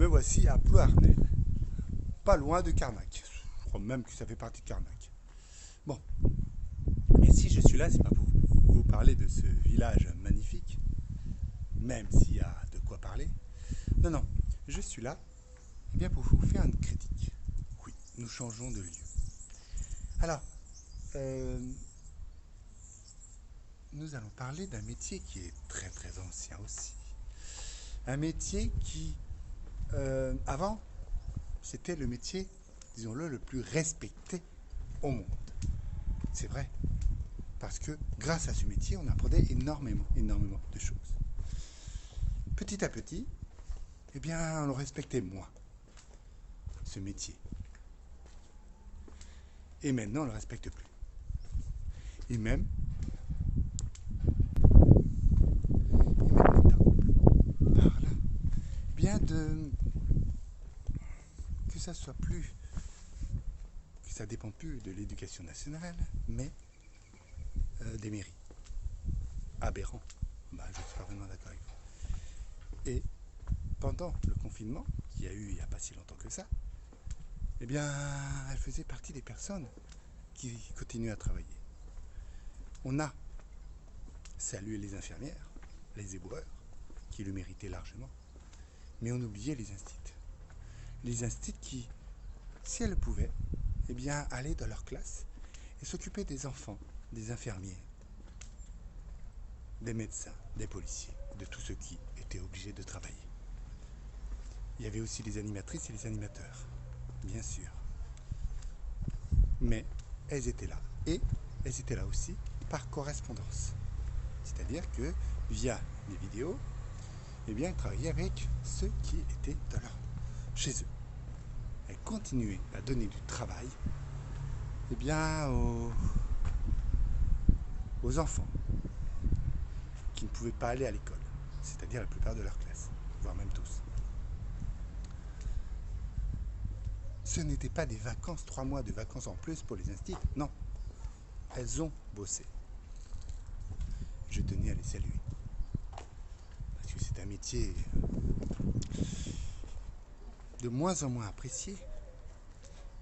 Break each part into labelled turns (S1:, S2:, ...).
S1: me voici à Plouarnel, pas loin de Carnac. Je crois même que ça fait partie de Carnac. Bon, mais si je suis là, c'est pas pour vous parler de ce village magnifique, même s'il y a de quoi parler. Non, non, je suis là eh bien pour vous faire une critique. Oui, nous changeons de lieu. Alors, nous allons parler d'un métier qui est très très ancien aussi. Un métier qui, avant, c'était le métier, disons-le, le plus respecté au monde. C'est vrai. Parce que grâce à ce métier, on apprenait énormément de choses. Petit à petit, eh bien, on le respectait moins, ce métier. Et maintenant, on ne le respecte plus. Et même l'État parle bien de que ça soit plus, que ça dépend plus de l'éducation nationale, mais des mairies. Aberrant. Bah, je ne suis pas vraiment d'accord avec vous. Et pendant le confinement, qu'il y a eu il n'y a pas si longtemps que ça, eh bien, elle faisait partie des personnes qui continuent à travailler. On a salué les infirmières, les éboueurs, qui le méritaient largement, mais on oubliait les instituts. Les instituts qui, si elles le pouvaient, eh bien, allaient dans leur classe et s'occupaient des enfants, des infirmiers, des médecins, des policiers, de tous ceux qui étaient obligés de travailler. Il y avait aussi les animatrices et les animateurs, bien sûr. Mais elles étaient là. Et elles étaient là aussi par correspondance. C'est-à-dire que, via les vidéos, eh bien, elles travaillaient avec ceux qui étaient chez eux. Elles continuaient à donner du travail eh bien, aux enfants qui ne pouvaient pas aller à l'école, c'est-à-dire la plupart de leur classe, voire même tous. Ce n'était pas des vacances, 3 mois de vacances en plus pour les instituts, non. Elles ont bossé. Je tenais à les saluer. Parce que c'est un métier de moins en moins apprécié,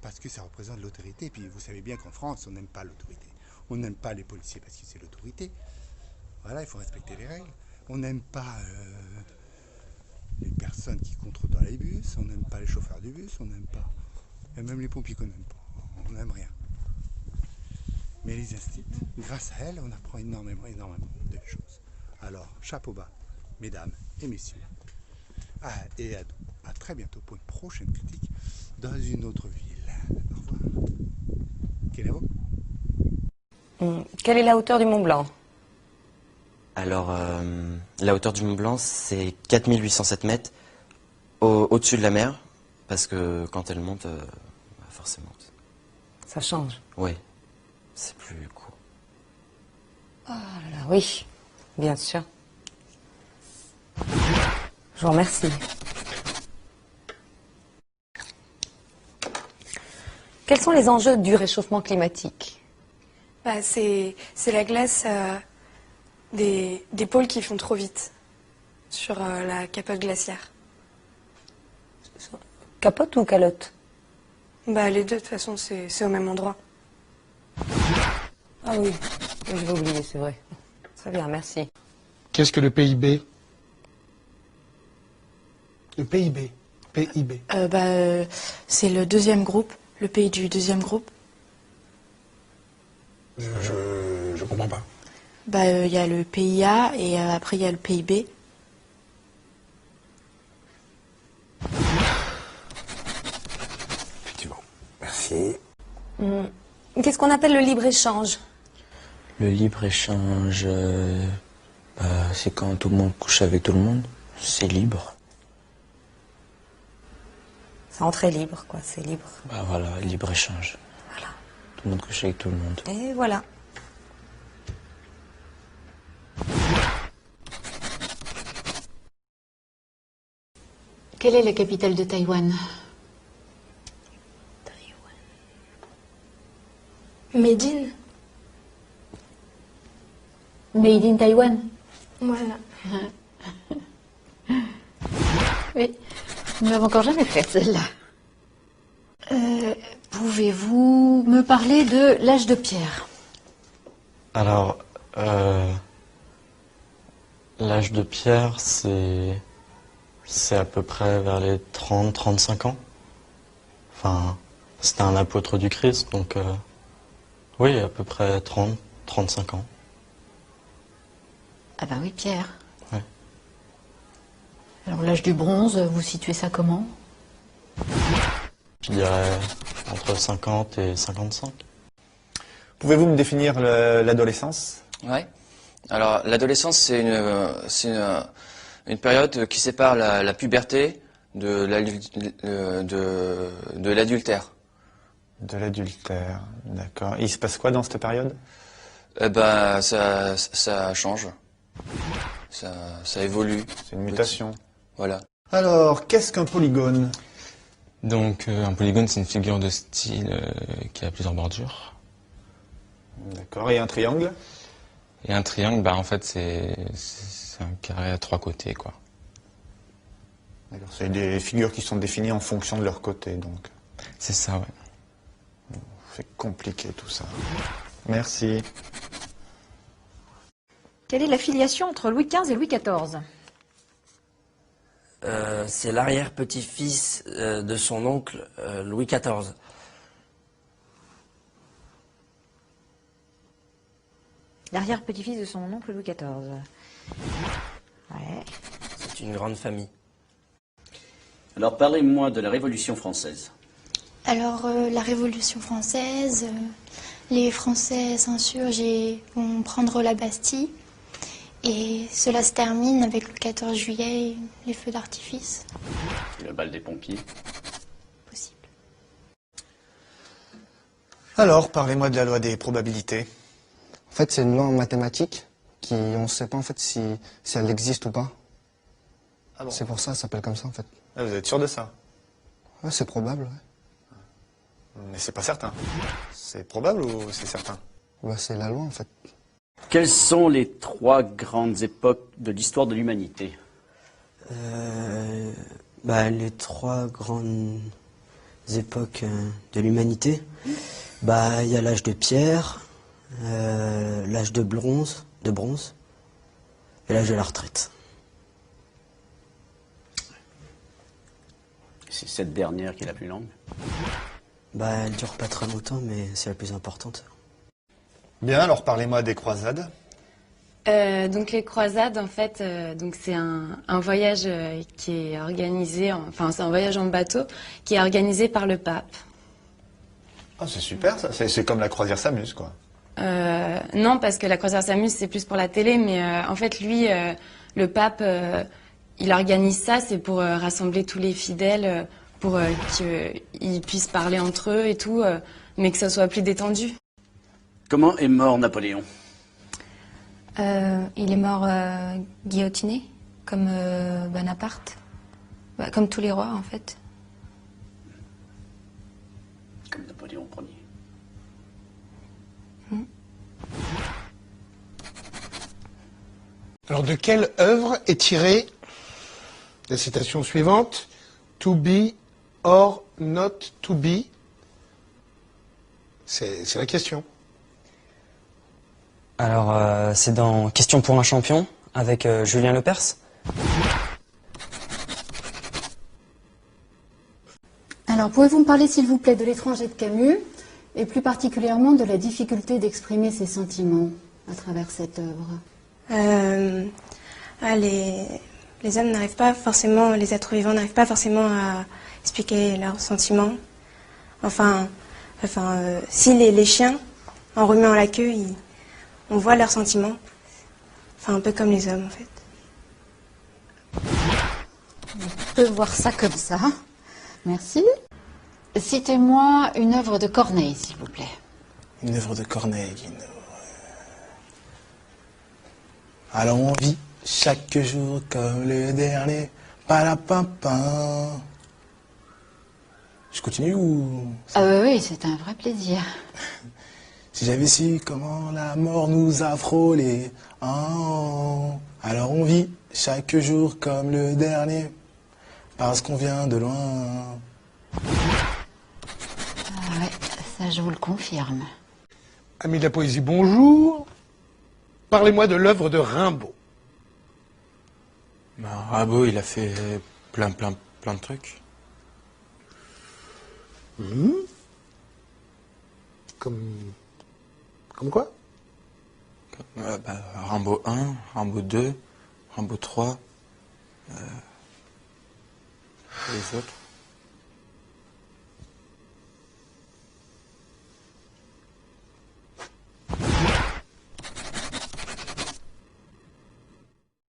S1: parce que ça représente l'autorité. Et puis vous savez bien qu'en France, on n'aime pas l'autorité. On n'aime pas les policiers parce que c'est l'autorité. Voilà, il faut respecter les règles. On n'aime pas les personnes qui contrôlent dans les bus, on n'aime pas les chauffeurs du bus, on n'aime pas... Et même les pompiers qu'on n'aime pas, on n'aime rien. Mais les instituts, grâce à elles, on apprend énormément de choses. Alors, chapeau bas, mesdames et messieurs. Et à très bientôt pour une prochaine critique dans une autre ville. Au revoir. Quel est
S2: Quelle est la hauteur du Mont Blanc?
S3: Alors, la hauteur du Mont Blanc, c'est 4807 mètres au-dessus de la mer, parce que quand elle monte, forcément.
S2: Ça change.
S3: Oui, c'est plus court.
S2: Oh là là, oui, bien sûr. Je vous remercie. Quels sont les enjeux du réchauffement climatique?
S4: Bah, c'est la glace des pôles qui font trop vite sur la capote glaciaire.
S2: Capote ou calotte?
S4: Bah, les deux, de toute façon, c'est au même endroit.
S2: Ah oui, je vais oublier, c'est vrai. Très bien, merci.
S5: Qu'est-ce que le PIB? Le PIB. PIB.
S4: C'est le deuxième groupe, le pays du deuxième groupe.
S5: Je comprends pas.
S4: Bah, il y a le PIA et après il y a le PIB.
S5: Effectivement. Merci.
S2: Qu'est-ce qu'on appelle le libre-échange?
S3: Le libre-échange, c'est quand tout le monde couche avec tout le monde. C'est libre.
S2: C'est entrée libre, quoi, c'est libre.
S3: Bah voilà, libre-échange.
S2: Voilà.
S3: Tout le monde couche avec tout le monde.
S2: Et voilà.
S6: Quelle est la capitale de Taïwan?
S4: Médine.
S6: Made in Taïwan.
S4: Voilà.
S6: Oui. Nous l'avons encore jamais faite, celle-là. Pouvez-vous me parler de l'âge de pierre?
S3: Alors, l'âge de pierre, c'est à peu près vers les 30-35 ans. Enfin, c'était un apôtre du Christ, donc oui, à peu près 30-35 ans.
S6: Ah bah oui, pierre.
S3: Ouais.
S6: Alors l'âge du bronze, vous situez ça comment?
S3: Je dirais entre 50 et 55.
S7: Pouvez-vous me définir l'adolescence?
S8: Ouais. Alors, l'adolescence, c'est une période qui sépare la puberté de l'adultère.
S7: De l'adultère, d'accord. Il se passe quoi dans cette période?
S8: Eh ben, ça change. Ça évolue.
S7: C'est une mutation.
S8: Voilà.
S7: Alors, qu'est-ce qu'un polygone?
S9: Donc, un polygone, c'est une figure de style qui a plusieurs bordures.
S7: D'accord. Et un triangle?
S9: Et un triangle, bah, en fait, c'est un carré à 3 côtés, quoi.
S7: D'accord. C'est des figures qui sont définies en fonction de leur côté, donc.
S9: C'est ça, ouais.
S7: C'est compliqué tout ça. Merci.
S10: Quelle est la filiation entre Louis XV et Louis XIV?
S11: C'est l'arrière-petit-fils de son oncle Louis XIV.
S10: L'arrière-petit-fils de son oncle Louis XIV. Ouais.
S11: C'est une grande famille.
S12: Alors parlez-moi de la Révolution française.
S13: Alors la Révolution française, les Français s'insurgent et vont prendre la Bastille. Et cela se termine avec le 14 juillet, les feux d'artifice.
S12: Le bal des pompiers.
S13: Possible.
S7: Alors, parlez-moi de la loi des probabilités.
S14: En fait, c'est une loi en mathématiques qui, on ne sait pas en fait si elle existe ou pas.
S7: Ah bon?
S14: C'est pour ça, ça s'appelle comme ça en fait.
S7: Ah, vous êtes sûr de ça?
S14: Ouais, c'est probable, ouais.
S7: Mais c'est pas certain. C'est probable ou c'est certain?
S14: Bah, c'est la loi en fait.
S12: Quelles sont les 3 grandes époques de l'histoire de l'humanité?
S11: Les 3 grandes époques de l'humanité, il y a l'âge de pierre, l'âge de bronze et l'âge de la retraite.
S12: C'est cette dernière qui est la plus longue.
S11: Elle dure pas très longtemps, mais c'est la plus importante.
S7: Bien, alors parlez-moi des croisades.
S4: Donc les croisades, en fait, c'est un voyage qui est organisé, c'est un voyage en bateau qui est organisé par le pape.
S7: Ah, c'est super ça, c'est comme la croisière s'amuse, quoi.
S4: Non, parce que la croisière s'amuse, c'est plus pour la télé, mais en fait, lui, le pape, il organise ça, c'est pour rassembler tous les fidèles, pour qu'ils puissent parler entre eux et tout, mais que ça soit plus détendu.
S12: Comment est mort Napoléon?
S13: Il est mort guillotiné, comme Bonaparte. Comme tous les rois, en fait.
S12: Comme Napoléon Ier.
S5: Alors, de quelle œuvre est tirée la citation suivante? To be or not to be? C'est la question.
S3: Alors, c'est dans Question pour un champion, avec Julien Lepers.
S6: Alors, pouvez-vous me parler, s'il vous plaît, de L'étranger de Camus, et plus particulièrement de la difficulté d'exprimer ses sentiments à travers cette œuvre?
S4: Les hommes n'arrivent pas forcément, les êtres vivants n'arrivent pas forcément à expliquer leurs sentiments. Si les chiens, en remuant la queue, on voit leurs sentiments. Un peu comme les hommes, en fait.
S6: On peut voir ça comme ça. Merci. Citez-moi une œuvre de Corneille, s'il vous plaît.
S14: Une œuvre de Corneille. Alors on vit chaque jour comme le dernier. Palapapin. Je continue ou...
S6: Ah oui, c'est un vrai plaisir.
S14: Si j'avais su comment la mort nous a frôlés. Oh, alors on vit chaque jour comme le dernier.
S1: Parce qu'on vient de loin.
S2: Ah ouais, ça je vous le confirme.
S5: Amis de la poésie, bonjour. Parlez-moi de l'œuvre de Rimbaud.
S9: Ben, Rimbaud, il a fait plein de trucs.
S5: Comme quoi?
S9: Rimbaud 1, Rimbaud 2, Rimbaud 3, les autres.